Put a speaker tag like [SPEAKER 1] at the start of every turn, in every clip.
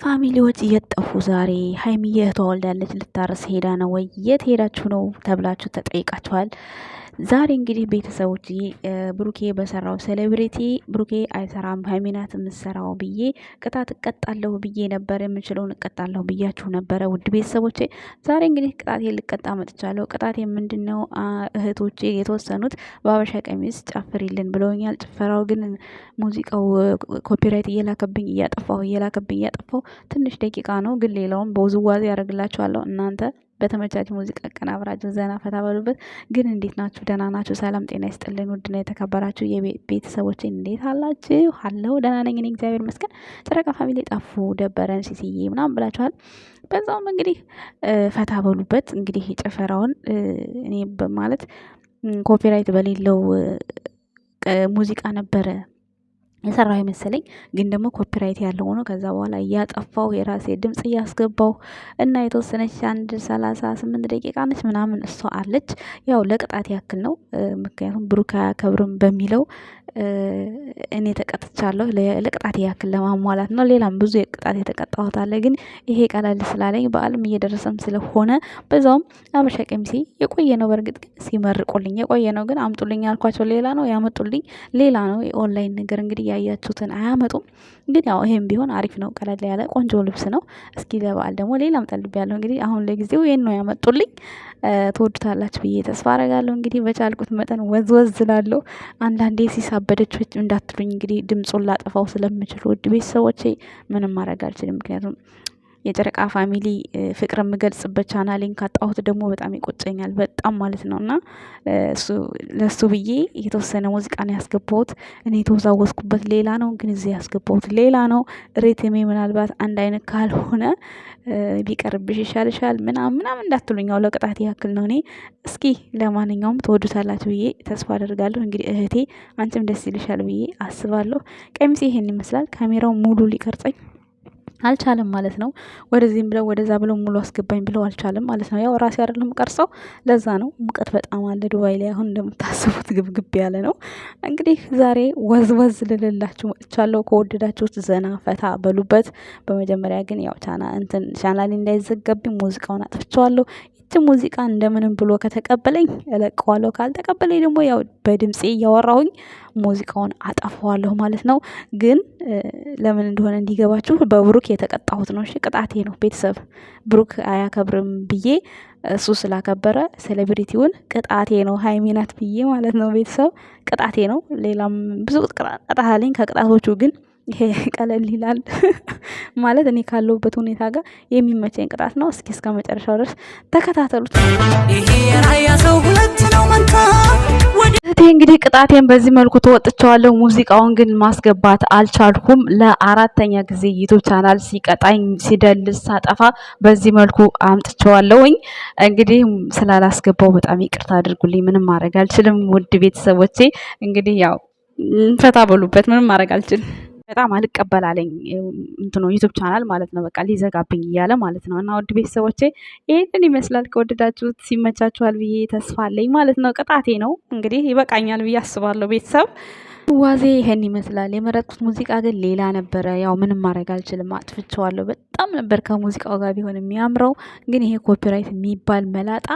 [SPEAKER 1] ፋሚሊዎች እየጠፉ ዛሬ ሀይሚዬ እህቷ ወልዳለች ልታረስ ሄዳ ነው ወይ የት ሄዳችሁ ነው ተብላችሁ ተጠይቃችኋል። ዛሬ እንግዲህ ቤተሰቦች ብሩኬ በሰራው ሴሌብሪቲ ብሩኬ አይሰራም ሀይሚ ናት የምትሰራው ብዬ ቅጣት እቀጣለሁ ብዬ ነበር። የምችለውን እቀጣለሁ ብያችሁ ነበረ። ውድ ቤተሰቦቼ ዛሬ እንግዲህ ቅጣቴ ልቀጣ መጥቻለሁ። ቅጣቴ ምንድነው? እህቶቼ የተወሰኑት በሀበሻ ቀሚስ ጨፍሪልን ብለውኛል። ጭፈራው ግን ሙዚቃው ኮፒራይት እያጠፋው ትንሽ ደቂቃ ነው። ግን ሌላውን በውዝዋዜ ያደርግላችኋለሁ። እናንተ በተመቻች ሙዚቃ አቀናብራችሁ ዘና ፈታ በሉበት። ግን እንዴት ናችሁ? ደህና ናችሁ? ሰላም ጤና ይስጥልን። ውድና የተከበራችሁ የቤተሰቦቼ እንዴት አላችሁ? አለሁ ደህና ነኝ እኔ እግዚአብሔር ይመስገን። ጨረቃ ፋሚሊ ጠፉ ደበረን ሲሲዬ ምናምን ብላችኋል። በዛውም እንግዲህ ፈታ በሉበት። እንግዲህ ጭፈራውን እኔ በማለት ኮፒራይት በሌለው ሙዚቃ ነበረ የሰራው የመሰለኝ። ግን ደግሞ ኮፒራይት ያለው ሆኖ ከዛ በኋላ እያጠፋው የራሴ ድምጽ እያስገባው እና የተወሰነች 1:38 ደቂቃ ነች ምናምን እሷ አለች። ያው ለቅጣት ያክል ነው። ምክንያቱም ብሩክ አያከብርም በሚለው እኔ ተቀጥቻለሁ። ለቅጣት ያክል ለማሟላት ነው። ሌላም ብዙ የቅጣት የተቀጣሁት አለ። ግን ይሄ ቀላል ስላለኝ በዓልም እየደረሰም ስለሆነ በዛውም አበሻ ቀሚሴ የቆየ ነው። በእርግጥ ግን ሲመርቁልኝ የቆየ ነው። ግን አምጡልኝ ያልኳቸው ሌላ ነው፣ ያመጡልኝ ሌላ ነው። የኦንላይን ነገር እንግዲህ ያያችሁትን አያመጡም። ግን ያው ይሄም ቢሆን አሪፍ ነው። ቀለል ያለ ቆንጆ ልብስ ነው። እስኪ ለበዓል ደግሞ ሌላም ጠልቤያለሁ። እንግዲህ አሁን ለጊዜው ይሄን ነው ያመጡልኝ። ትወዱታላችሁ ብዬ ተስፋ አደርጋለሁ። እንግዲህ በቻልኩት መጠን ወዝወዝ እላለሁ። አንዳንዴ ሲሳበደች እንዳትሉኝ እንግዲህ ድምፁን ላጠፋው ስለምችል ውድ ቤተሰቦቼ ምንም ማድረግ አልችልም። ምክንያቱም የጨረቃ ፋሚሊ ፍቅር የምገልጽበት ቻናሌን ካጣሁት ደግሞ በጣም ይቆጨኛል፣ በጣም ማለት ነው። እና ለሱ ብዬ የተወሰነ ሙዚቃ ነው ያስገባሁት። እኔ የተወዛወዝኩበት ሌላ ነው፣ ግን እዚህ ያስገባሁት ሌላ ነው። ሪትሜ ምናልባት አንድ አይነት ካልሆነ ቢቀርብሽ ይሻልሻል ምናምን እንዳትሉኝ፣ ያው ለቅጣት ያክል ነው። እኔ እስኪ ለማንኛውም ተወዱታላችሁ ብዬ ተስፋ አደርጋለሁ። እንግዲህ እህቴ አንቺም ደስ ይልሻል ብዬ አስባለሁ። ቀሚሴ ይሄን ይመስላል። ካሜራው ሙሉ ሊቀርጸኝ አልቻለም ማለት ነው። ወደዚህም ብለው ወደዛ ብለው ሙሉ አስገባኝ ብለው አልቻለም ማለት ነው። ያው ራሴ አይደለም ቀርጸው፣ ለዛ ነው። ሙቀት በጣም አለ ዱባይ ላይ አሁን እንደምታስቡት ግብግብ ያለ ነው። እንግዲህ ዛሬ ወዝወዝ ልልላችሁ መጥቻለሁ። ከወደዳችሁት ዘና ፈታ በሉበት። በመጀመሪያ ግን ያው ቻናሌ እንዳይዘጋብኝ ሙዚቃውን አጥፍቼዋለሁ። ሙዚቃ እንደምንም ብሎ ከተቀበለኝ እለቀዋለሁ፣ ካልተቀበለኝ ደግሞ ያው በድምጼ እያወራሁኝ ሙዚቃውን አጠፋዋለሁ ማለት ነው። ግን ለምን እንደሆነ እንዲገባችሁ በብሩክ የተቀጣሁት ነው። እሺ ቅጣቴ ነው። ቤተሰብ ብሩክ አያከብርም ብዬ እሱ ስላከበረ ሴሌብሪቲውን ቅጣቴ ነው። ሀይሚ ናት ብዬ ማለት ነው። ቤተሰብ ቅጣቴ ነው። ሌላም ብዙ ቅጣት አለኝ። ከቅጣቶቹ ግን ይሄ ቀለል ይላል ማለት እኔ ካለሁበት ሁኔታ ጋር የሚመቸኝ ቅጣት ነው። እስከ መጨረሻው ድረስ ተከታተሉት። ይሄ የራያ ሰው ሁለት ነው መንታ እንግዲህ ቅጣቴን በዚህ መልኩ ተወጥቻለሁ። ሙዚቃውን ግን ማስገባት አልቻልኩም። ለአራተኛ ጊዜ ዩቲዩብ ቻናል ሲቀጣኝ ሲደልስ ሳጠፋ በዚህ መልኩ አምጥቼዋለሁኝ። እንግዲህ ስላላስገባው በጣም ይቅርታ አድርጉልኝ። ምንም ማድረግ አልችልም። ውድ ቤተሰቦቼ እንግዲህ ያው ፈታ በሉበት። ምንም ማድረግ አልችልም። በጣም አልቀበላለኝ እንትኑ ዩቲዩብ ቻናል ማለት ነው። በቃ ሊዘጋብኝ እያለ ማለት ነው። እና ውድ ቤተሰቦቼ ይሄንን ይመስላል። ከወደዳችሁት ሲመቻችኋል ብዬ ተስፋ አለኝ ማለት ነው። ቅጣቴ ነው እንግዲህ ይበቃኛል ብዬ አስባለሁ። ቤተሰብ ዋዜ ይሄን ይመስላል። የመረጥኩት ሙዚቃ ግን ሌላ ነበረ። ያው ምንም ማድረግ አልችልም፣ አጥፍቼዋለሁ። በጣም ነበር ከሙዚቃው ጋር ቢሆን የሚያምረው። ግን ይሄ ኮፒራይት የሚባል መላጣ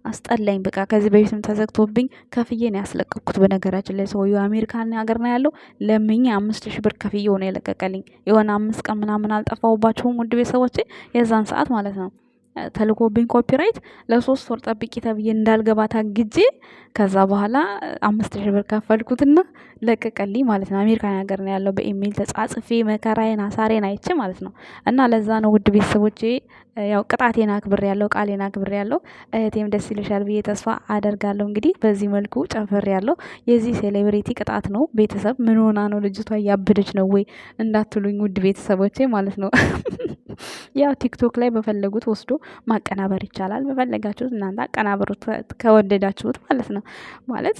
[SPEAKER 1] አስጠላኝ። በቃ ከዚህ በፊትም ተዘግቶብኝ ከፍዬ ነው ያስለቀኩት። በነገራችን ላይ ሰውዬው አሜሪካን ሀገር ነው ያለው። ለምኜ 5,000 ብር ከፍዬው ነው የለቀቀልኝ። የሆነ 5 ቀን ምናምን አልጠፋሁባቸውም ውድ ቤተሰቦቼ፣ የዛን ሰዓት ማለት ነው። ተልኮብኝ ኮፒራይት ለ3 ወር ጠብቂ ተብዬ እንዳልገባ ታግጄ ከዛ በኋላ 5,000 ብር ከፈልኩትና ለቀቀልኝ ማለት ነው። አሜሪካን ሀገር ነው ያለው። በኢሜል ተጻጽፌ መከራዬን አሳሬን አይቼ ማለት ነው። እና ለዛ ነው ውድ ቤተሰቦቼ ያው ቅጣቴን አክብሬያለሁ፣ ቃሌን አክብሬያለሁ። እህቴም ደስ ይልሻል ብዬ ተስፋ አደርጋለሁ። እንግዲህ በዚህ መልኩ ጨፍሬያለሁ። የዚህ ሴሌብሪቲ ቅጣት ነው። ቤተሰብ ምን ሆና ነው ልጅቷ እያበደች ነው ወይ እንዳትሉኝ ውድ ቤተሰቦቼ ማለት ነው። ያው ቲክቶክ ላይ በፈለጉት ወስዶ ማቀናበር ይቻላል። በፈለጋችሁት እናንተ አቀናበሩት ከወደዳችሁት ማለት ነው። ማለት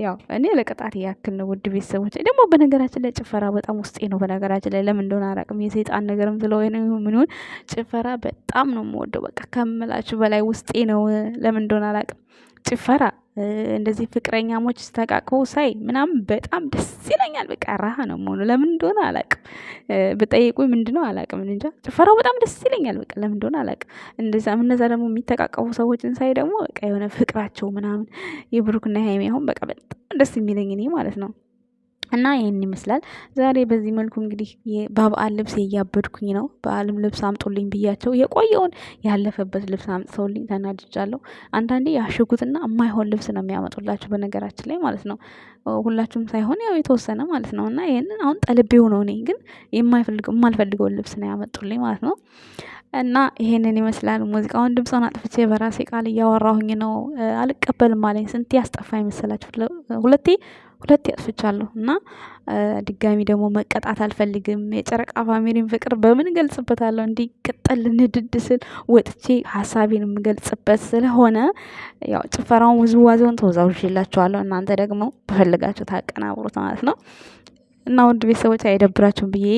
[SPEAKER 1] ያው እኔ ለቅጣት ያክል ነው ውድ ቤተሰቦች። ደግሞ በነገራችን ላይ ጭፈራ በጣም ውስጤ ነው። በነገራችን ላይ ለምን እንደሆነ አላውቅም። የሰይጣን ነገርም ስለሆነ ምን ይሁን ጭፈራ በጣም ነው የምወደው። በቃ ከምላችሁ በላይ ውስጤ ነው። ለምን እንደሆነ አላውቅም። ጭፈራ እንደዚህ ፍቅረኛሞች ተቃቅፈው ሳይ ምናምን በጣም ደስ ይለኛል። በቃ ረሃ ነው የምሆነው። ለምን እንደሆነ አላውቅም። ብጠይቁኝ ምንድነው አላውቅም። እንጃ ጭፈራው በጣም ደስ ይለኛል። በቃ ለምን እንደሆነ አላውቅም። እነዛ ደግሞ የሚተቃቀፉ ሰዎችን ሳይ ደግሞ በቃ የሆነ ፍቅራቸው ምናምን የብሩክና የሃይሚ አሁን በቃ በጣም ደስ የሚለኝ እኔ ማለት ነው። እና ይሄን ይመስላል ዛሬ በዚህ መልኩ እንግዲህ በበዓል ልብስ እያበድኩኝ ነው። በዓልም ልብስ አምጡልኝ ብያቸው የቆየውን ያለፈበት ልብስ አምጥተውልኝ ተናድጃለሁ። አንዳንዴ ያሽጉትና የማይሆን ልብስ ነው የሚያመጡላችሁ በነገራችን ላይ ማለት ነው። ሁላችሁም ሳይሆን ያው የተወሰነ ማለት ነው። እና ይሄንን አሁን ጠልቤው ነው እኔ ግን የማልፈልገውን ልብስ ነው ያመጡልኝ ማለት ነው። እና ይሄንን ይመስላል። ሙዚቃውን ድምፁን አጥፍቼ በራሴ ቃል እያወራሁኝ ነው። አልቀበልም አለኝ። ስንቴ አስጠፋኝ መሰላችሁ? ሁለቴ አጥፍቻለሁ። እና ድጋሚ ደግሞ መቀጣት አልፈልግም። የጨረቃ ፋሚሊን ፍቅር በምን እገልጽበታለሁ? እንዲህ ቅጠል ንድድ ስል ወጥቼ ሀሳቤን የምገልጽበት ስለሆነ ያው ጭፈራውን ውዝዋዜውን ተወዛውዤላችኋለሁ። እናንተ ደግሞ በፈልጋችሁ ታቀናብሩት ማለት ነው። እና ውድ ቤተሰቦች አይደብራችሁም ብዬ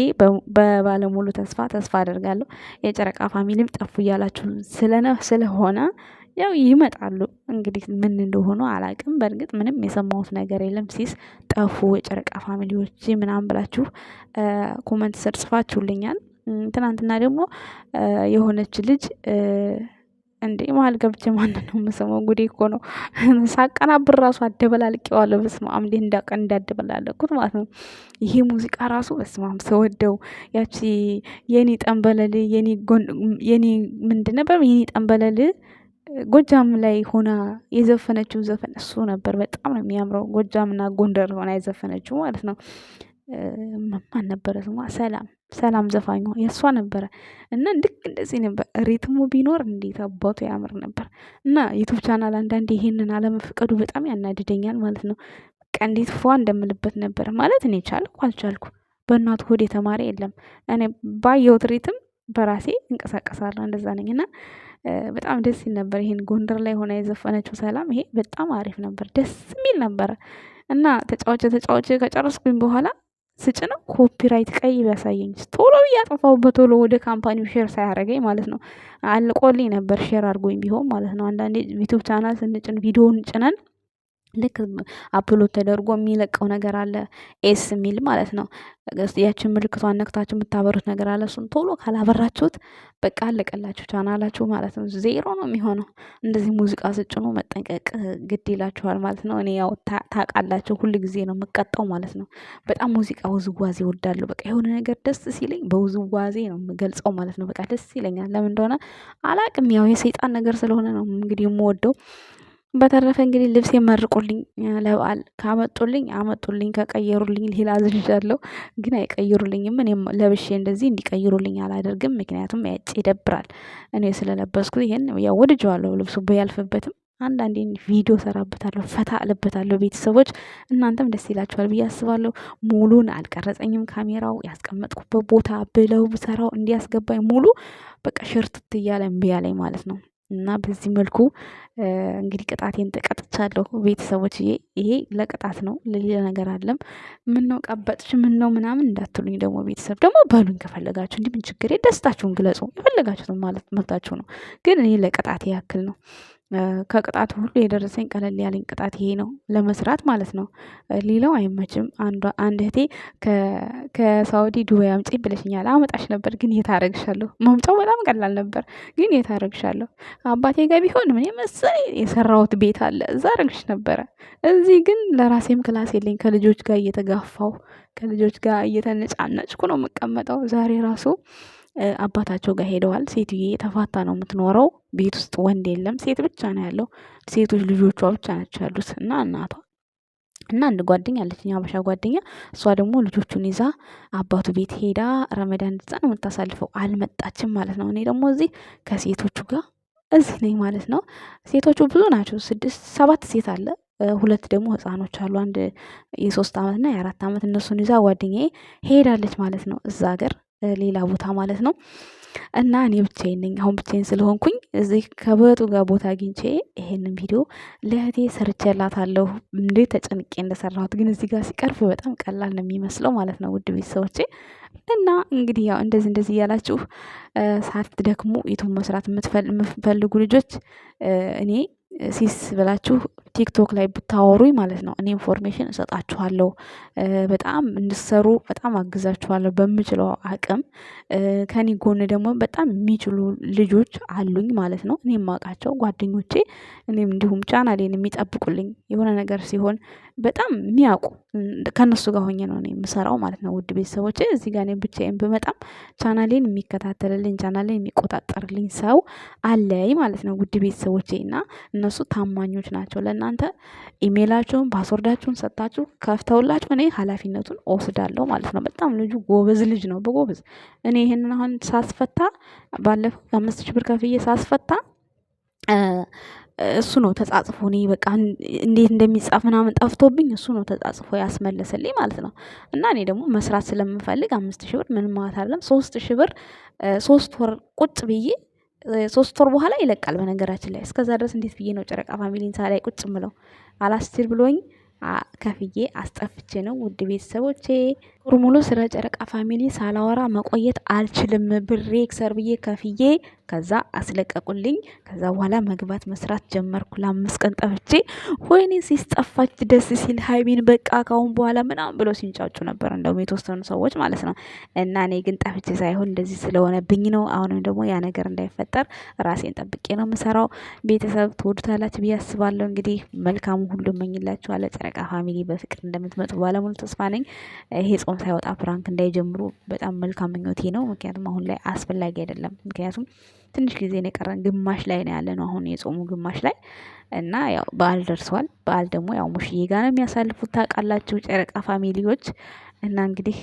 [SPEAKER 1] በባለሙሉ ተስፋ አደርጋለሁ። የጨረቃ ፋሚሊም ጠፉ እያላችሁ ስለሆነ ያው ይመጣሉ። እንግዲህ ምን እንደሆኑ አላውቅም። በእርግጥ ምንም የሰማሁት ነገር የለም። ጠፉ የጨረቃ ፋሚሊዎች ምናምን ብላችሁ ኮመንት ስር ጽፋችሁልኛል። ትናንትና ደግሞ የሆነች ልጅ እንዴ መሀል ገብቼ ማንን ነው የምሰማው? ጉዴ እኮ ነው። ሳቀናብር ራሱ አደበላልቄዋለሁ። በስመ አብ እንዴት እንዳደበላለኩት ማለት ነው። ይሄ ሙዚቃ ራሱ በስመ አብ ስወደው ያቺ የኔ ጠንበለል የኔ ምንድን ነበር? የኔ ጠንበለል ጎጃም ላይ ሆና የዘፈነችው ዘፈን እሱ ነበር። በጣም ነው የሚያምረው። ጎጃምና ጎንደር ሆና የዘፈነችው ማለት ነው። ማን ነበረ ስሟ? ሰላም ዘፋኟ የእሷ ነበረ። እና ልክ እንደዚህ ነበር ሪትሙ ቢኖር እንዴት አባቱ ያምር ነበር። እና ዩቱብ ቻናል አንዳንዴ ይሄንን አለመፍቀዱ በጣም ያናድደኛል ማለት ነው። በቃ እንዴት ፏ እንደምልበት ነበር ማለት እኔ አልቻልኩ። በእናቱ ሆድ የተማረ የለም። እኔ ባየሁት ሪትም በራሴ እንቀሳቀሳለሁ። እንደዛ ነኝ። እና በጣም ደስ ይል ነበር። ይሄን ጎንደር ላይ ሆና የዘፈነችው ሰላም ይሄ በጣም አሪፍ ነበር። ደስ የሚል ነበረ። እና ተጫዋች ከጨረስኩኝ በኋላ ስጭነው ኮፒራይት ቀይ ቢያሳየኝ ቶሎ ብዬ አጠፋሁበት። ቶሎ ወደ ካምፓኒው ሼር ሳያደርገኝ ማለት ነው። አልቆልኝ ነበር ሼር አድርጎኝ ቢሆን ማለት ነው። አንዳንዴ ዩቲዩብ ቻናል ስንጭን ቪዲዮውን ጭነን ልክ አፕሎድ ተደርጎ የሚለቀው ነገር አለ። ኤስ የሚል ማለት ነው። ያችን ምልክቷን ነክታችሁ የምታበሩት ነገር አለ። እሱን ቶሎ ካላበራችሁት በቃ አለቀላችሁ ቻናላችሁ ማለት ነው። ዜሮ ነው የሚሆነው። እንደዚህ ሙዚቃ ስጭኑ መጠንቀቅ ግድ ይላችኋል ማለት ነው። እኔ ያው ታውቃላችሁ ሁል ጊዜ ነው የምቀጣው ማለት ነው። በጣም ሙዚቃ ውዝዋዜ እወዳለሁ። በቃ የሆነ ነገር ደስ ሲለኝ በውዝዋዜ ነው የምገልጸው ማለት ነው። በቃ ደስ ይለኛል። ለምን እንደሆነ አላቅም። ያው የሰይጣን ነገር ስለሆነ ነው እንግዲህ የምወደው። በተረፈ እንግዲህ ልብስ መርቁልኝ ለበዓል ካመጡልኝ አመጡልኝ ከቀየሩልኝ ሌላ አዝዣለሁ። ግን አይቀይሩልኝም። እኔም ለብሼ እንደዚህ እንዲቀይሩልኝ አላደርግም። ምክንያቱም ይደብራል። እኔ ስለለበስኩት ይሄን ያው ወድጄዋለሁ። ልብሱ ባያልፍበትም አንዳንዴ ቪዲዮ ሰራበታለሁ፣ ፈታ እልበታለሁ። ቤተሰቦች እናንተም ደስ ይላችኋል ብዬ አስባለሁ። ሙሉን አልቀረጸኝም ካሜራው። ያስቀመጥኩበት ቦታ ብለው ብሰራው እንዲያስገባኝ ሙሉ በቃ ሽርትት እያለ እምቢ አለኝ ማለት ነው። እና በዚህ መልኩ እንግዲህ ቅጣቴን ተቀጥቻለሁ ቤተሰቦች። ይሄ ለቅጣት ነው፣ ለሌላ ነገር አይደለም። ምነው ቀበጥሽ ምነው ምናምን እንዳትሉኝ ደግሞ ቤተሰብ ደግሞ በሉኝ ከፈለጋችሁ። እንዲህ ምን ችግር፣ ደስታችሁን ግለጹ። የፈለጋችሁትን ማለት መብታችሁ ነው። ግን እኔ ለቅጣቴ ያክል ነው። ከቅጣቱ ሁሉ የደረሰኝ ቀለል ያለኝ ቅጣት ይሄ ነው፣ ለመስራት ማለት ነው። ሌላው አይመችም። አንድ እህቴ ከሳውዲ ዱባይ አምጪ ብለሽኛል። አመጣሽ ነበር ግን የት አደርግሻለሁ? መምጫው በጣም ቀላል ነበር፣ ግን የት አደርግሻለሁ? አባቴ ጋር ቢሆን ምን መሰለኝ የሰራሁት ቤት አለ፣ እዛ አደርግሽ ነበረ። እዚህ ግን ለራሴም ክላስ የለኝ። ከልጆች ጋር እየተጋፋው ከልጆች ጋር እየተነጫነጭኩ ነው የምቀመጠው። ዛሬ ራሱ አባታቸው ጋር ሄደዋል። ሴትዬ ተፋታ ነው የምትኖረው። ቤት ውስጥ ወንድ የለም፣ ሴት ብቻ ነው ያለው። ሴቶች ልጆቿ ብቻ ናቸው ያሉት እና እናቷ እና አንድ ጓደኛ አለችኝ፣ አበሻ ጓደኛ። እሷ ደግሞ ልጆቹን ይዛ አባቱ ቤት ሄዳ ረመዳን እዛ ነው የምታሳልፈው። አልመጣችም ማለት ነው። እኔ ደግሞ እዚህ ከሴቶቹ ጋር እዚህ ነኝ ማለት ነው። ሴቶቹ ብዙ ናቸው፣ 7 ሴት አለ። 2 ደግሞ ህፃኖች አሉ። አንድ የ3 ዓመት እና የ4 ዓመት። እነሱን ይዛ ጓደኛዬ ሄዳለች ማለት ነው፣ እዛ ሀገር ሌላ ቦታ ማለት ነው። እና እኔ ብቻዬን ነኝ። አሁን ብቻዬን ስለሆንኩኝ እዚህ ከበጡ ጋር ቦታ አግኝቼ ይሄንን ቪዲዮ ለእህቴ ሰርቼላታለሁ። እንዴት ተጨንቄ እንደሰራሁት ግን እዚህ ጋር ሲቀርብ በጣም ቀላል ነው የሚመስለው ማለት ነው። ውድ ቤተሰቦቼ እና እንግዲህ ያው እንደዚህ እያላችሁ ሳትደክሙ ዩቱብ መስራት የምትፈልጉ ልጆች እኔ ሲስ ብላችሁ ቲክቶክ ላይ ብታወሩኝ ማለት ነው እኔ ኢንፎርሜሽን እሰጣችኋለሁ። በጣም እንድትሰሩ በጣም አግዛችኋለሁ በምችለው አቅም። ከኔ ጎን ደግሞ በጣም የሚችሉ ልጆች አሉኝ ማለት ነው እኔ የማውቃቸው ጓደኞቼ። እኔም እንዲሁም ቻናሌን የሚጠብቁልኝ የሆነ ነገር ሲሆን በጣም የሚያውቁ ከእነሱ ጋር ሆኜ ነው እኔ የምሰራው ማለት ነው። ውድ ቤተሰቦቼ እዚህ ጋር እኔ ብቻዬን ብመጣም ቻናሌን የሚከታተልልኝ ቻናሌን የሚቆጣጠርልኝ ሰው አለኝ ማለት ነው። ውድ ቤተሰቦቼ እና እነሱ ታማኞች ናቸው። ለእናንተ ኢሜላችሁን ፓስወርዳችሁን ሰጥታችሁ ከፍተውላችሁ እኔ ኃላፊነቱን እወስዳለሁ ማለት ነው። በጣም ልጁ ጎበዝ ልጅ ነው በጎበዝ። እኔ ይሄንን አሁን ሳስፈታ ባለፈው 5,000 ብር ከፍዬ ሳስፈታ እሱ ነው ተጻጽፎ እኔ በቃ እንዴት እንደሚጻፍ ምናምን ጠፍቶብኝ እሱ ነው ተጻጽፎ ያስመለሰልኝ ማለት ነው። እና እኔ ደግሞ መስራት ስለምፈልግ 5,000 ብር ምንም ማለት አይደለም። 3,000 ብር 3 ወር ቁጭ ብዬ 3 ወር በኋላ ይለቃል። በነገራችን ላይ እስከዛ ድረስ እንዴት ብዬ ነው ጨረቃ ፋሚሊን ሳላይ ቁጭ ምለው? አላስችል ብሎኝ ከፍዬ አስጠፍቼ ነው። ውድ ቤተሰቦቼ ወር ሙሉ ስለ ጨረቃ ፋሚሊ ሳላወራ መቆየት አልችልም። ብሬ ክሰር ብዬ ከፍዬ ከዛ አስለቀቁልኝ። ከዛ በኋላ መግባት መስራት ጀመርኩ። ለ5 ቀን ጠፍቼ ወይኔ ሲስጠፋች ደስ ሲል ሀይሚን በቃ ካሁን በኋላ ምናምን ብሎ ሲንጫጩ ነበር እንደውም የተወሰኑ ሰዎች ማለት ነው። እና እኔ ግን ጠፍቼ ሳይሆን እንደዚህ ስለሆነብኝ ነው። አሁንም ደግሞ ያ ነገር እንዳይፈጠር ራሴን ጠብቄ ነው የምሰራው። ቤተሰብ ትወዱታላችሁ ብዬ አስባለሁ። እንግዲህ መልካሙ ሁሉ እመኝላችኋለሁ። ጨረቃ ፋሚሊ በፍቅር እንደምትመጡ ባለሙሉ ተስፋ ነኝ። ይሄ ጾም ሳይወጣ ፕራንክ እንዳይጀምሩ በጣም መልካም ምኞቴ ነው። ምክንያቱም አሁን ላይ አስፈላጊ አይደለም። ምክንያቱም ትንሽ ጊዜ ነው የቀረን፣ ግማሽ ላይ ነው ያለነው አሁን የጾሙ ግማሽ ላይ እና ያው በዓል ደርሷል። በዓል ደግሞ ያው ሙሽዬ ጋር ነው የሚያሳልፉት ታውቃላችሁ ጨረቃ ፋሚሊዎች። እና እንግዲህ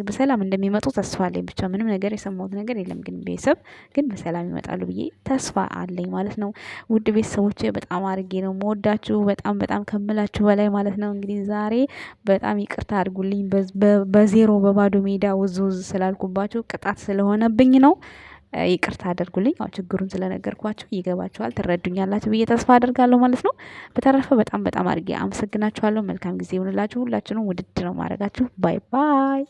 [SPEAKER 1] በሰላም እንደሚመጡ ተስፋ አለኝ። ብቻ ምንም ነገር የሰማሁት ነገር የለም፣ ግን ቤተሰብ ግን በሰላም ይመጣሉ ብዬ ተስፋ አለኝ ማለት ነው። ውድ ቤተሰቦቼ በጣም አድርጌ ነው የምወዳችሁ፣ በጣም በጣም ከምላችሁ በላይ ማለት ነው። እንግዲህ ዛሬ በጣም ይቅርታ አድርጉልኝ፣ በዜሮ በባዶ ሜዳ ውዝ ውዝ ስላልኩባችሁ ቅጣት ስለሆነብኝ ነው። ይቅርታ አድርጉልኝ። ያው ችግሩን ስለነገርኳችሁ ይገባችኋል፣ ትረዱኛላችሁ ብዬ ተስፋ አደርጋለሁ ማለት ነው። በተረፈ በጣም በጣም አድርጌ አመሰግናችኋለሁ። መልካም ጊዜ ይሁንላችሁ። ሁላችንም ውድድ ነው ማድረጋችሁ። ባይ ባይ